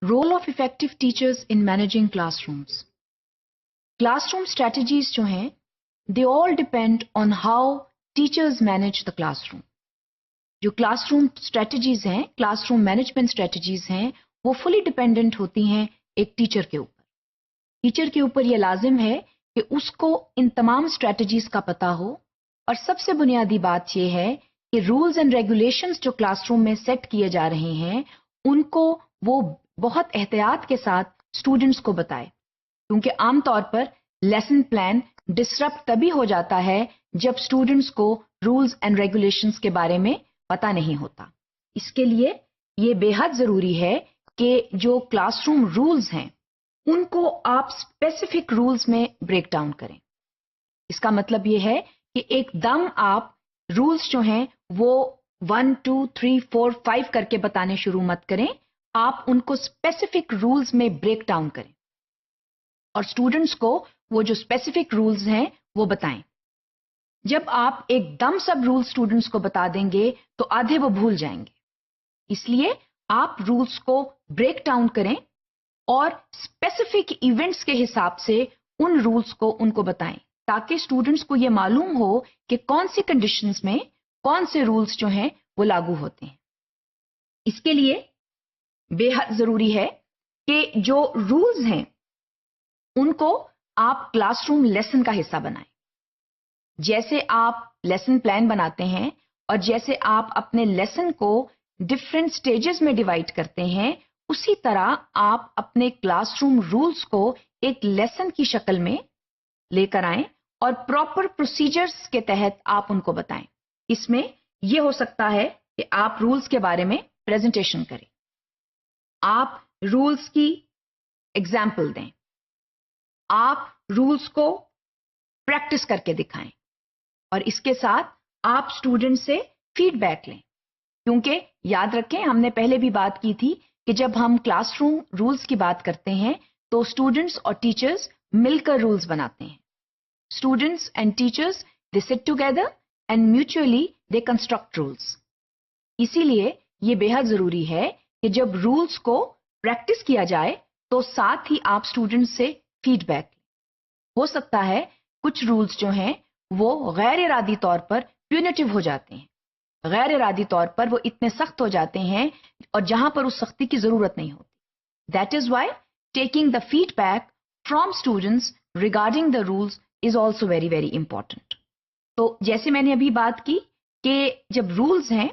Role of effective teachers in managing classrooms. Classroom strategies जो हैं, they all depend on how teachers manage the classroom. जो classroom strategies हैं, classroom management strategies हैं, वो fully dependent होती हैं एक teacher के ऊपर. Teacher के ऊपर ये लाजिम है कि उसको इन तमाम strategies का पता हो और सबसे बुनियादी बात ये है कि rules and regulations जो classroom में set किए जा रहे हैं, उनको वो बहुत एहतियात के साथ स्टूडेंट्स को बताए, क्योंकि आमतौर पर लेसन प्लान डिसरप्ट तभी हो जाता है जब स्टूडेंट्स को रूल्स एंड रेगुलेशंस के बारे में पता नहीं होता. इसके लिए ये बेहद जरूरी है कि जो क्लासरूम रूल्स हैं उनको आप स्पेसिफिक रूल्स में ब्रेक डाउन करें. इसका मतलब ये है कि एकदम आप रूल्स जो हैं वो 1, 2, 3, 4, 5 करके बताने शुरू मत करें. आप उनको स्पेसिफिक रूल्स में ब्रेक डाउन करें और स्टूडेंट्स को वो जो स्पेसिफिक रूल्स हैं वो बताएं. जब आप एकदम सब रूल्स स्टूडेंट्स को बता देंगे तो आधे वो भूल जाएंगे. इसलिए आप रूल्स को ब्रेक डाउन करें और स्पेसिफिक इवेंट्स के हिसाब से उन रूल्स को उनको बताएं, ताकि स्टूडेंट्स को ये मालूम हो कि कौन सी कंडीशंस में कौन से रूल्स जो हैं वो लागू होते हैं. इसके लिए बेहद जरूरी है कि जो रूल्स हैं उनको आप क्लासरूम लेसन का हिस्सा बनाएं. जैसे आप लेसन प्लान बनाते हैं और जैसे आप अपने लेसन को डिफरेंट स्टेजेस में डिवाइड करते हैं, उसी तरह आप अपने क्लासरूम रूल्स को एक लेसन की शक्ल में लेकर आएं और प्रॉपर प्रोसीजर्स के तहत आप उनको बताएं. इसमें यह हो सकता है कि आप रूल्स के बारे में प्रेजेंटेशन करें, आप रूल्स की एग्जाम्पल दें, आप रूल्स को प्रैक्टिस करके दिखाएं और इसके साथ आप स्टूडेंट से फीडबैक लें. क्योंकि याद रखें, हमने पहले भी बात की थी कि जब हम क्लासरूम रूल्स की बात करते हैं तो स्टूडेंट्स और टीचर्स मिलकर रूल्स बनाते हैं. Students and teachers they sit together and mutually they construct rules. इसीलिए ये बेहद जरूरी है कि जब रूल्स को प्रैक्टिस किया जाए तो साथ ही आप स्टूडेंट्स से फीडबैक. हो सकता है कुछ रूल्स जो हैं वो गैर इरादी तौर पर प्यूनिटिव हो जाते हैं, गैर इरादी तौर पर वो इतने सख्त हो जाते हैं और जहां पर उस सख्ती की जरूरत नहीं होती. That is why taking the feedback from students regarding the rules is also very very important. तो जैसे मैंने अभी बात की कि जब रूल्स हैं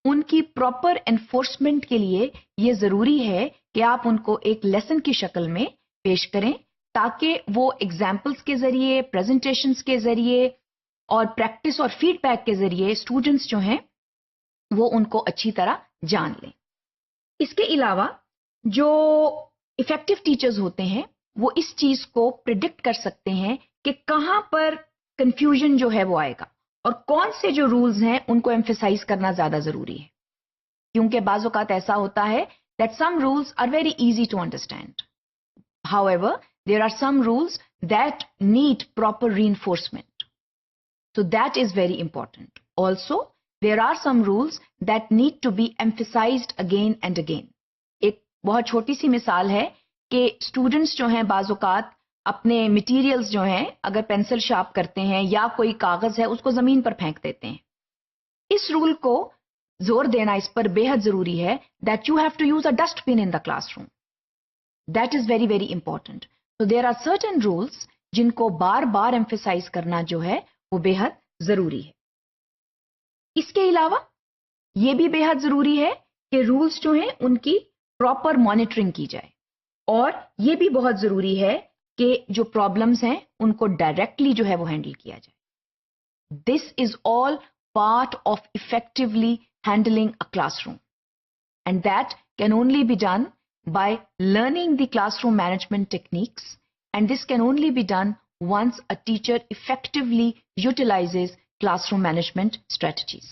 उनकी प्रॉपर एनफोर्समेंट के लिए ये जरूरी है कि आप उनको एक लेसन की शक्ल में पेश करें, ताकि वो एग्जाम्पल्स के जरिए, प्रेजेंटेशंस के जरिए और प्रैक्टिस और फीडबैक के जरिए स्टूडेंट्स जो हैं वो उनको अच्छी तरह जान लें. इसके अलावा जो इफेक्टिव टीचर्स होते हैं वो इस चीज को प्रिडिक्ट कर सकते हैं कि कहां पर कंफ्यूजन जो है वो आएगा और कौन से जो रूल्स हैं उनको एम्फेसाइज करना ज्यादा जरूरी है. क्योंकि बाज़ औक़ात ऐसा होता है that some rules are very easy to understand, however there are some rules that need proper reinforcement. So that is very important. Also, there are some rules that need to be emphasized again and again. एक बहुत छोटी सी मिसाल है कि students जो हैं बाज़ औक़ात अपने मटेरियल्स जो हैं अगर पेंसिल शार्प करते हैं या कोई कागज है उसको जमीन पर फेंक देते हैं. इस रूल को जोर देना इस पर बेहद जरूरी है that you have to use a dustbin in the classroom. That is very very important. So there are certain rules जिनको बार बार एम्फेसाइज करना जो है वो बेहद जरूरी है. इसके अलावा ये भी बेहद जरूरी है कि रूल्स जो हैं उनकी प्रॉपर मॉनिटरिंग की जाए और ये भी बहुत जरूरी है कि जो प्रॉब्लम्स हैं उनको डायरेक्टली जो है वो हैंडल किया जाए. This is all part of effectively handling a classroom and that can only be done by learning the classroom management techniques, and this can only be done once a teacher effectively utilizes classroom management strategies.